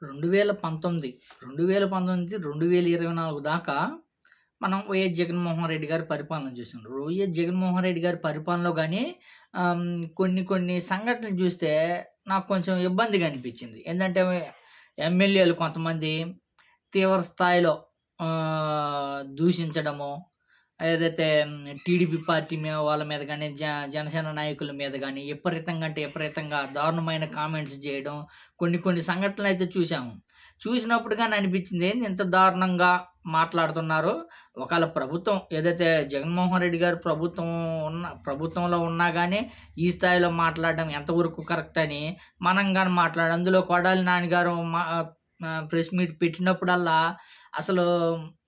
2019, 2019-2024 దాకా మనం వైఎస్ జగన్మోహన్ రెడ్డి గారి పరిపాలన చూసాం. వైఎస్ జగన్మోహన్ రెడ్డి గారి పరిపాలనలో గాని కొన్ని కొన్ని సంఘటనలు చూస్తే నాకు కొంచెం ఇబ్బందిగా అనిపించింది. ఏందంటే ఎమ్మెల్యేలు కొంతమంది తీవ్ర స్థాయిలో దూషించడము, ఏదైతే టీడీపీ పార్టీ వాళ్ళ మీద గాని, జనసేన నాయకుల మీద గాని విపరీతంగా అంటే విపరీతంగా దారుణమైన కామెంట్స్ చేయడం, కొన్ని కొన్ని సంఘటనలయితే చూసాము. చూసినప్పుడు గాని అనిపించింది ఏంది ఇంత దారుణంగా మాట్లాడుతున్నారు. ఒకాళ ప్రభుత్వం ఏదైతే జగన్మోహన్ రెడ్డి గారు ప్రభుత్వంలో ఉన్నా గాని ఈ స్థాయిలో మాట్లాడడం ఎంతవరకు కరెక్ట్ అని మనం గాని అందులో కొడాలి నాని గారు ప్రెస్ మీట్ పెట్టినప్పుడల్లా అసలు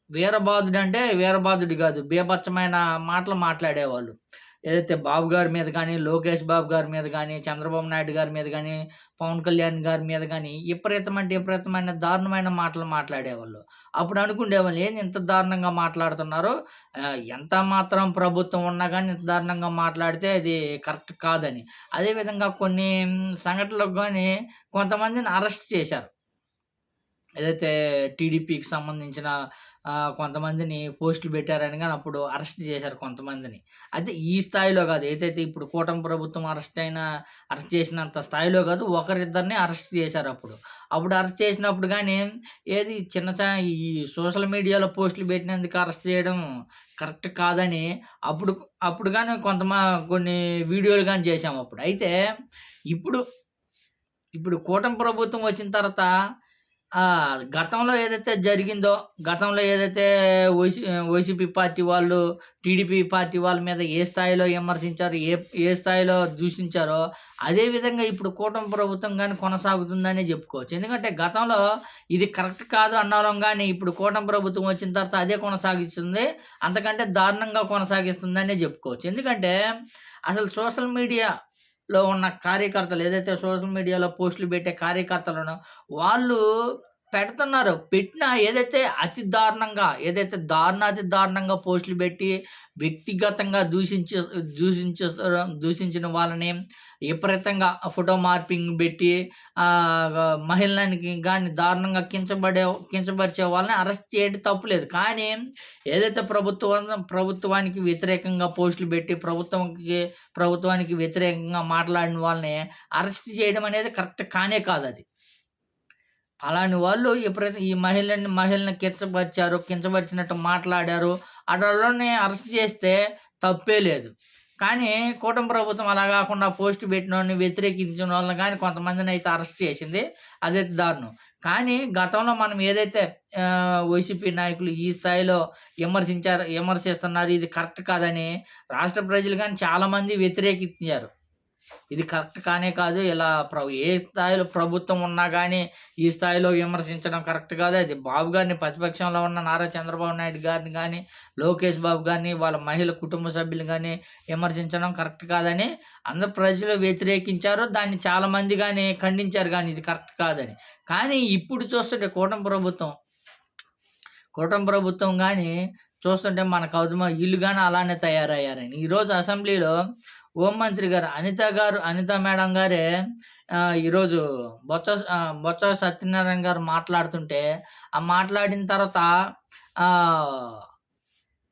వీరబాదుడంటే వీరబాదుడు గాదు. బీభత్సమైన మాటలు మాట్లాడేవాళ్ళు. ఏదైతే బాబు గారి మీద గాని, లోకేష్ బాబు గారి మీద గాని, చంద్రబాబు నాయుడు గారి మీద గాని, పవన్ కళ్యాణ్ గారి మీద గాని విపరీతమైన దారుణమైన మాటలు మాట్లాడేవాళ్ళు. అప్పుడు అనుకుండేవాళ్ళు ఏంది ఇంత దారుణంగా మాట్లాడుతున్నారు. ఎంత మాత్రం ప్రభుత్వం ఉన్నా గాని ఇంత దారుణంగా మాట్లాడితే అది కరెక్ట్ కాదని. అదే విధంగా కొన్ని సంఘటనలకు గాని కొంతమందిని అరెస్ట్ చేశారు. ఏదైతే టీడీపీకి సంబంధించిన కొంతమందిని పోస్టులు పెట్టారని గాని అప్పుడు అరెస్ట్ చేశారు కొంతమందిని. అయితే ఈ స్థాయిలో గాదు. ఏదైతే ఇప్పుడు కూటమి ప్రభుత్వం అరెస్ట్ చేసినంత స్థాయిలో గాదు. ఒకరిద్దరిని అరెస్ట్ చేశారప్పుడు. అప్పుడు అరెస్ట్ చేసినప్పుడు గాని ఏది ఈ సోషల్ మీడియాలో పోస్టులు పెట్టినందుకు అరెస్ట్ చేయడం కరెక్ట్ కాదని అప్పుడు అప్పుడు గాని కొన్ని వీడియోలు గాని చేశామప్పుడు. అయితే ఇప్పుడు, ఇప్పుడు కూటమి ప్రభుత్వం వచ్చిన తర్వాత గతంలో ఏదైతే జరిగిందో, గతంలో ఏదైతే వైసీపీ పార్టీ వాళ్ళు, టీడీపీ పార్టీ వాళ్ళ మీద ఏ స్థాయిలో విమర్శించారో, ఏ స్థాయిలో దూషించారో, అదే విధంగా ఇప్పుడు కూటమి ప్రభుత్వం గాని కొనసాగుతుందనే చెప్పుకోవచ్చు. ఎందుకంటే గతంలో ఇది కరెక్ట్ కాదు అన్నోళ్ళం గాని, ఇప్పుడు కూటమి ప్రభుత్వం వచ్చిన తర్వాత అదే కొనసాగిస్తుంది. అంతకంటే దారుణంగా కొనసాగిస్తుందనే చెప్పుకోవచ్చు. ఎందుకంటే అసలు సోషల్ మీడియాలో ఉన్న కార్యకర్తలు ఏదైతే సోషల్ మీడియాలో పోస్టులు పెట్టే కార్యకర్తలను వాళ్ళు పెడుతున్నారు. పెట్టినా ఏదైతే అతి దారుణంగా ఏదైతే అతి దారుణంగా పోస్టులు పెట్టి వ్యక్తిగతంగా దూషించిన వాళ్ళని విపరీతంగా ఫోటో మార్పింగ్ పెట్టి మహిళలకి గాని దారుణంగా కించపరిచే వాళ్ళని అరెస్ట్ చేయడం తప్పులేదు. కానీ ఏదైతే ప్రభుత్వానికి వ్యతిరేకంగా పోస్టులు పెట్టి ప్రభుత్వానికి వ్యతిరేకంగా మాట్లాడిన వాళ్ళని అరెస్ట్ చేయడం అనేది కరెక్ట్ కానే కాదది. పలాని వాళ్ళు ఎప్పుడైతే ఈ మహిళని కించపరిచినట్టు మాట్లాడారు. అటోళ్ళని అరెస్ట్ చేస్తే తప్పే లేదు. కానీ కూటమి ప్రభుత్వం అలా గాకుండా పోస్ట్ పెట్టినోడిని, వ్యతిరేకించిన వాళ్ళని గాని కొంతమందినైతే అరెస్ట్ చేసింది. అదైతే దారుణం. కానీ గతంలో మనం ఏదైతే వైసీపీ నాయకులు ఈ స్థాయిలో విమర్శిస్తున్నారు. ఇది కరెక్ట్ కాదని రాష్ట్ర ప్రజలు గాని చాలామంది వ్యతిరేకించారు. ఇది కరెక్ట్ కానే కాదు. ఇలా ఏ స్థాయిలో ప్రభుత్వం ఉన్నా గానీ, ఈ స్థాయిలో విమర్శించడం కరెక్ట్ కాదు. అది బాబు గారిని ప్రతిపక్షంలో ఉన్న నారా చంద్రబాబు నాయుడు గారిని గానీ, లోకేష్ బాబు గారిని, వాళ్ళ మహిళ కుటుంబ సభ్యులు గానీ విమర్శించడం కరెక్ట్ కాదని అందరు ప్రజలు వ్యతిరేకించారు. దాన్ని చాలామంది గానీ ఖండించారు గానీ ఇది కరెక్ట్ కాదని. కానీ ఇప్పుడు చూస్తుంటే కూటమి ప్రభుత్వం గానీ చూస్తుంటే మనకు ఈళ్ళు గానీ అలానే తయారయ్యారని. ఈరోజు అసెంబ్లీలో హోంమంత్రి గారు అనిత మేడం గారే ఈరోజు బొత్స సత్యనారాయణ గారు మాట్లాడుతుంటే, మాట్లాడిన తర్వాత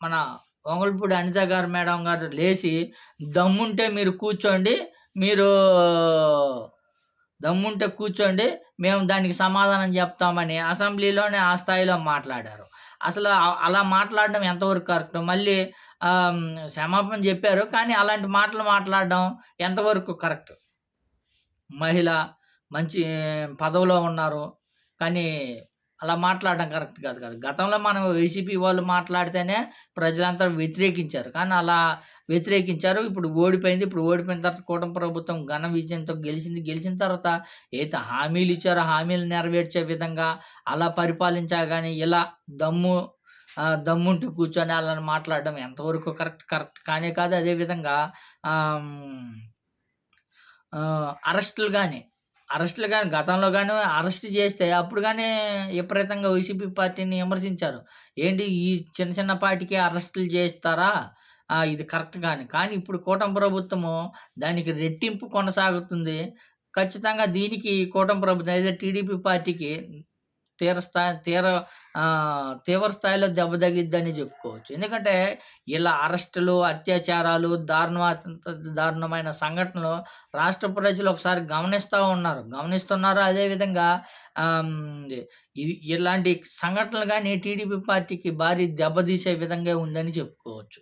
మన వంగలపూడి అనిత మేడం గారు లేచి, దమ్ముంటే కూర్చోండి, మేము దానికి సమాధానం చెప్తామని అసెంబ్లీలోనే ఆ స్థాయిలో మాట్లాడారు. అసలు అలా మాట్లాడడం ఎంతవరకు కరెక్ట్? మళ్ళీ క్షమాపణ చెప్పారు. కానీ అలాంటి మాటలు మాట్లాడడం ఎంతవరకు కరెక్ట్? మహిళ మంచి పదవిలో ఉన్నారు. కానీ అలా మాట్లాడడం కరెక్ట్ కాదు కదా! గతంలో మనం వైసీపీ వాళ్ళు మాట్లాడితేనే ప్రజలంతా వ్యతిరేకించారు. కానీ అలా వ్యతిరేకించారు. ఇప్పుడు ఓడిపోయింది. ఇప్పుడు ఓడిపోయిన తర్వాత కూటమి ప్రభుత్వం ఘన విజయంతో గెలిచింది. గెలిచిన తర్వాత ఏదైతే హామీలు ఇచ్చారో హామీలు నెరవేర్చే విధంగా అలా పరిపాలించారు గానీ, ఇలా దమ్ముంటే కూర్చొని అలాని మాట్లాడడం ఎంతవరకు కరెక్ట్ కానే కాదు. అదే విధంగా అరెస్టులు గానీ గతంలో గానీ అరెస్ట్ చేస్తే అప్పుడు గానీ విపరీతంగా వైసీపీ పార్టీని విమర్శించారు. ఏంటి ఈ చిన్న పాటికే అరెస్టులు చేస్తారా? ఇది కరెక్ట్ కానీ ఇప్పుడు కూటమి ప్రభుత్వము దానికి రెట్టింపు కొనసాగుతుంది. ఖచ్చితంగా దీనికి కూటమి ప్రభుత్వం అదే టీడీపీ పార్టీకి తీర స్థా తీర తీవ్ర స్థాయిలో దెబ్బ తగిలిద్దని చెప్పుకోవచ్చు. ఎందుకంటే ఇలా అరెస్టులు, అత్యాచారాలు, దారుణమైన సంఘటనలు రాష్ట్ర ప్రజలు ఒకసారి గమనిస్తా ఉన్నారు. గమనిస్తున్నారు. అదేవిధంగా ఆహ్, హ్మ్, ఇలాంటి సంఘటనలు గాని టీడీపీ పార్టీకి భారీ దెబ్బతీసే విధంగా ఉందని చెప్పుకోవచ్చు.